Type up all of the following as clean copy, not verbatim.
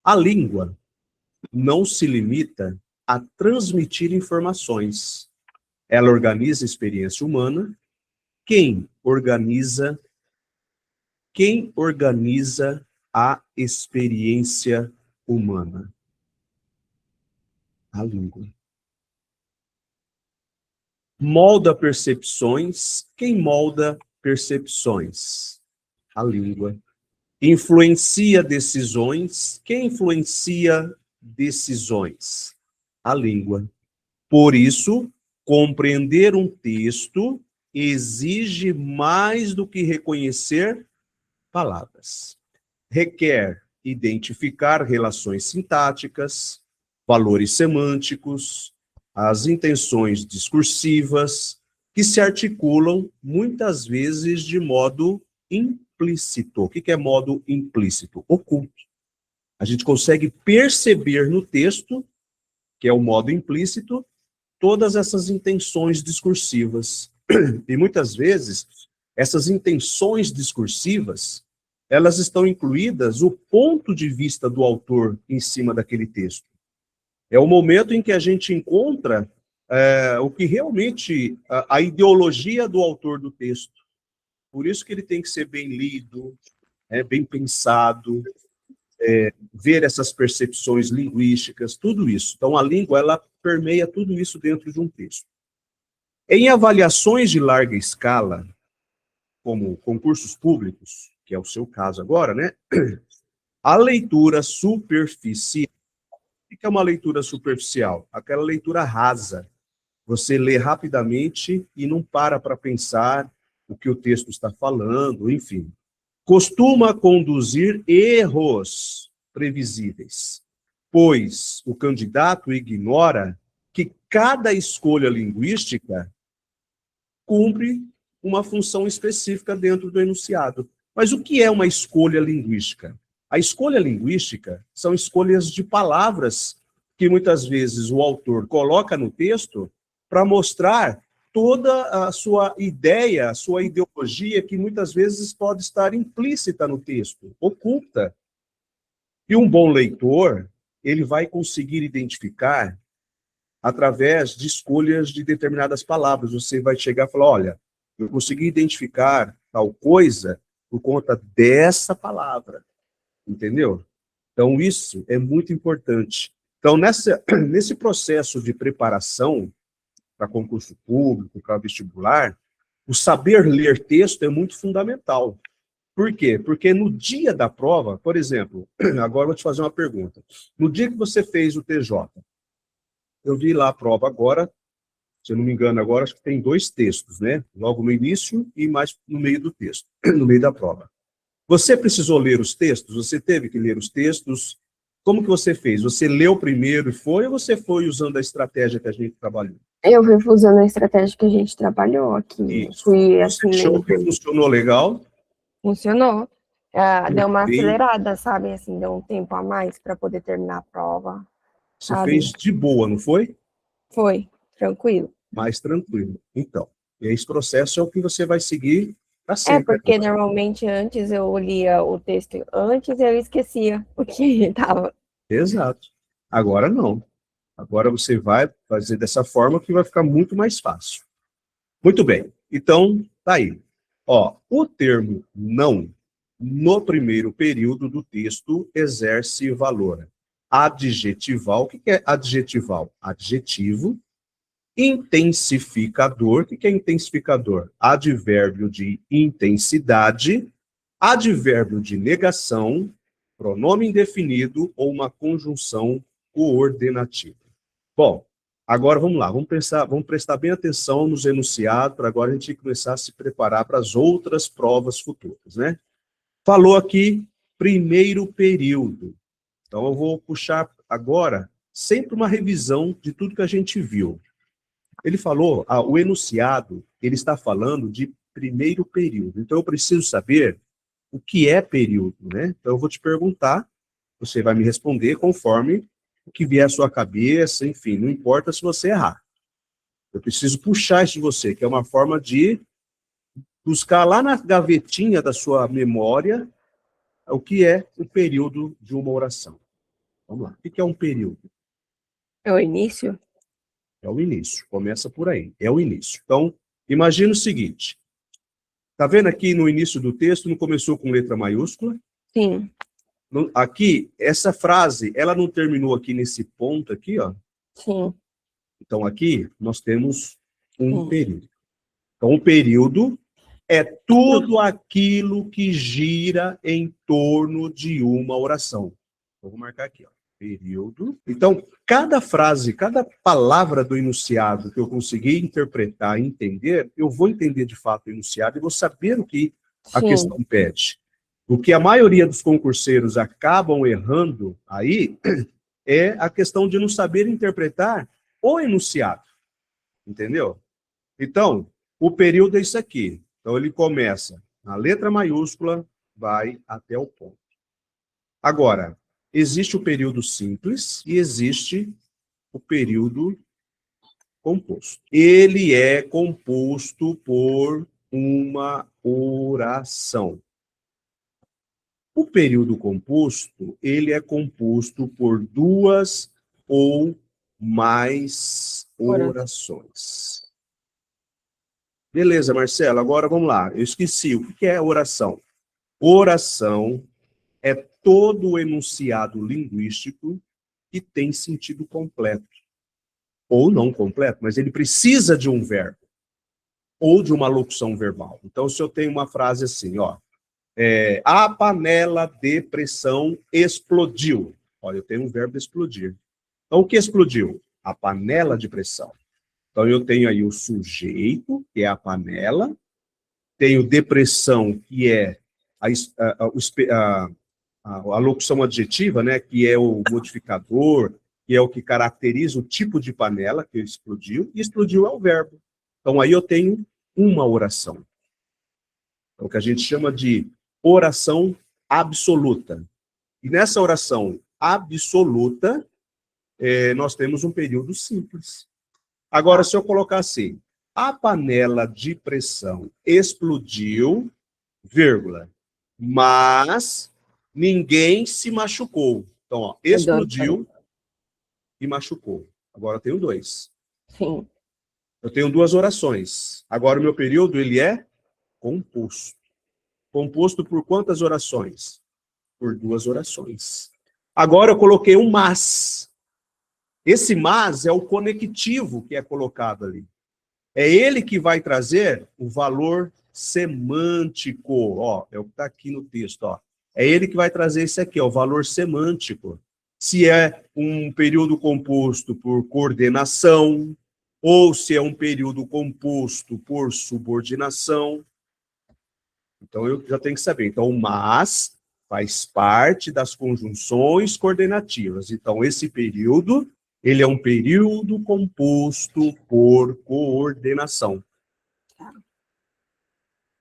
A língua não se limita a transmitir informações. Ela organiza a experiência humana. Quem organiza a experiência humana? A língua. Molda percepções. Quem molda percepções? A língua. Influencia decisões. Quem influencia decisões? A língua. Por isso, compreender um texto exige mais do que reconhecer palavras. Requer identificar relações sintáticas, valores semânticos, as intenções discursivas, que se articulam muitas vezes de modo implícito. O que é modo implícito? Oculto. A gente consegue perceber no texto, que é o modo implícito, todas essas intenções discursivas. E muitas vezes, essas intenções discursivas, elas estão incluídas o ponto de vista do autor em cima daquele texto. É o momento em que a gente encontra o que realmente, a ideologia do autor do texto. Por isso que ele tem que ser bem lido, bem pensado, ver essas percepções linguísticas, tudo isso. Então, a língua, ela permeia tudo isso dentro de um texto. Em avaliações de larga escala, como concursos públicos, que é o seu caso agora, né? A leitura superficial. O que é uma leitura superficial? Aquela leitura rasa. Você lê rapidamente e não para pensar o que o texto está falando, enfim. Costuma conduzir erros previsíveis, pois o candidato ignora que cada escolha linguística cumpre uma função específica dentro do enunciado. Mas o que é uma escolha linguística? A escolha linguística são escolhas de palavras que muitas vezes o autor coloca no texto para mostrar toda a sua ideia, a sua ideologia, que muitas vezes pode estar implícita no texto, oculta. E um bom leitor, ele vai conseguir identificar através de escolhas de determinadas palavras. Você vai chegar e falar, olha, eu consegui identificar tal coisa por conta dessa palavra. Entendeu? Então, isso é muito importante. Então, nesse processo de preparação para concurso público, para vestibular, o saber ler texto é muito fundamental. Por quê? Porque no dia da prova, por exemplo, agora eu vou te fazer uma pergunta. No dia que você fez o TJ, eu vi lá a prova agora, se eu não me engano agora, acho que tem 2 textos, né? Logo no início e mais no meio do texto, no meio da prova. Você precisou ler os textos? Você teve que ler os textos? Como que você fez? Você leu primeiro e foi, ou você foi usando a estratégia que a gente trabalhou? Eu fui usando a estratégia que a gente trabalhou aqui. Isso. Fui, Você assim, achou que funcionou legal? Funcionou. Deu uma bem. acelerada, sabe? Assim, deu um tempo a mais para poder terminar a prova. Você sabe? fez de boa, não foi? Foi, tranquilo. Mais tranquilo. Então, e esse processo é o que você vai seguir para sempre. Porque normalmente antes eu lia o texto antes e eu esquecia o que estava. Exato. Agora não. Agora você vai fazer dessa forma que vai ficar muito mais fácil. Muito bem. Então, tá aí. Ó, o termo não, no primeiro período do texto, exerce valor adjetival. O que é adjetival? Adjetivo. Intensificador. O que é intensificador? Advérbio de intensidade, advérbio de negação, pronome indefinido ou uma conjunção coordenativa. Bom, agora vamos lá, vamos prestar bem atenção nos enunciados, para agora a gente começar a se preparar para as outras provas futuras, né? Falou aqui, primeiro período. Então eu vou puxar agora sempre uma revisão de tudo que a gente viu. Ele falou, o enunciado, ele está falando de primeiro período. Então eu preciso saber o que é período, né? Então eu vou te perguntar, você vai me responder conforme o que vier à sua cabeça, enfim, não importa se você errar. Eu preciso puxar isso de você, que é uma forma de buscar lá na gavetinha da sua memória o que é o período de uma oração. Vamos lá. O que é um período? É o início? É o início. Começa por aí. É o início. Então, imagina o seguinte. Tá vendo aqui no início do texto, não começou com letra maiúscula? Sim, Aqui, essa frase, ela não terminou aqui nesse ponto aqui, ó. sim, Então, aqui, nós temos um sim. período. Então, o período é tudo aquilo que gira em torno de uma oração. Vou marcar aqui, ó. Período. Então, cada frase, cada palavra do enunciado que eu conseguir interpretar e entender, eu vou entender de fato o enunciado e vou saber o que a Sim, questão pede. O que a maioria dos concurseiros acabam errando aí é a questão de não saber interpretar o enunciado. Entendeu? Então, o período é isso aqui. Então, ele começa na letra maiúscula, vai até o ponto. Agora, existe o período simples e existe o período composto. Ele é composto por uma oração. O período composto, ele é composto por duas ou mais orações. Beleza, Marcelo, agora vamos lá. Eu esqueci, o que é oração? Oração é todo o enunciado linguístico que tem sentido completo. Ou não completo, mas ele precisa de um verbo. Ou de uma locução verbal. Então, se eu tenho uma frase assim, ó. A panela de pressão explodiu. Olha, eu tenho um verbo explodir. Então, o que explodiu? A panela de pressão. Então, eu tenho aí o sujeito, que é a panela. Tenho depressão, que é a locução adjetiva, né, que é o modificador, que é o que caracteriza o tipo de panela que explodiu, e explodiu é o verbo. Então, aí eu tenho uma oração. É o que a gente chama de oração absoluta. E nessa oração absoluta, nós temos um período simples. Agora, se eu colocar assim, a panela de pressão explodiu, vírgula, mas ninguém se machucou. Então, ó, É dois. explodiu e machucou. Agora eu tenho dois. Sim. Eu tenho duas orações. Agora o meu período, ele é composto. Composto por quantas orações? Por duas orações. Agora eu coloquei um mas. Esse mas é o conectivo que é colocado ali. É ele que vai trazer o valor semântico. Ó, é o que está aqui no texto. Ó. É ele que vai trazer esse aqui, ó, o valor semântico. Se é um período composto por coordenação, ou se é um período composto por subordinação. Então, eu já tenho que saber. Então, o mas faz parte das conjunções coordenativas. Então, esse período, ele é um período composto por coordenação.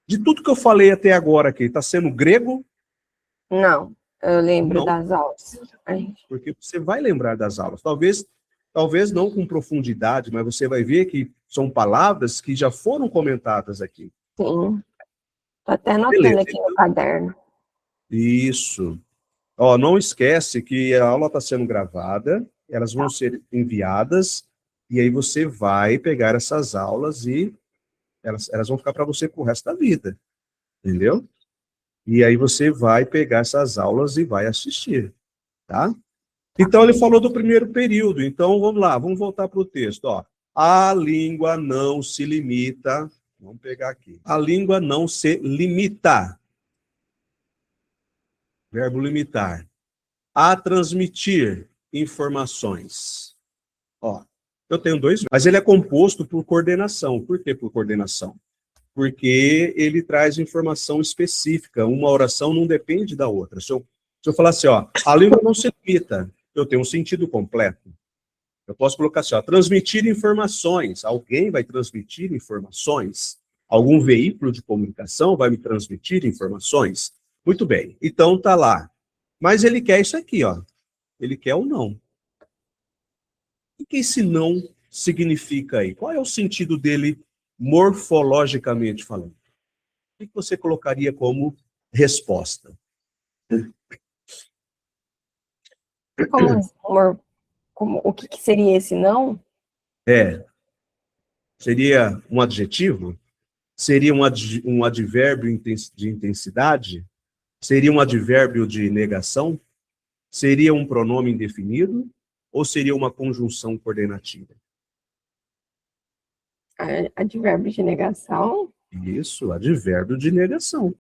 De tudo que eu falei até agora aqui, está sendo grego? Não, eu lembro Não, das aulas. Ai, porque você vai lembrar das aulas. Talvez não com profundidade, mas você vai ver que são palavras que já foram comentadas aqui. sim, tô até anotando Beleza. aqui no caderno. Isso. Ó, não esquece que a aula está sendo gravada, elas vão ser enviadas, e aí você vai pegar essas aulas e elas vão ficar para você pro resto da vida. Entendeu? E aí você vai pegar essas aulas e vai assistir, tá? Então ele falou do primeiro período, então vamos lá, vamos voltar para o texto, ó. A língua não se limita, vamos pegar aqui. A língua não se limita, verbo limitar, a transmitir informações. Ó, eu tenho dois, mas ele é composto por coordenação. Por que por coordenação? Porque ele traz informação específica. Uma oração não depende da outra. Se eu falar assim, ó, a língua não se limita, eu tenho um sentido completo. Eu posso colocar assim, ó, transmitir informações. Alguém vai transmitir informações? Algum veículo de comunicação vai me transmitir informações? Muito bem. Então tá lá. Mas ele quer isso aqui, ó. Ele quer o não. O que esse não significa aí? Qual é o sentido dele morfologicamente falando? O que você colocaria como resposta? O que que seria esse não? Seria um adjetivo? Seria um advérbio de intensidade? Seria um advérbio de negação? Seria um pronome indefinido? Ou seria uma conjunção coordenativa? Advérbio de negação? Isso, advérbio de negação.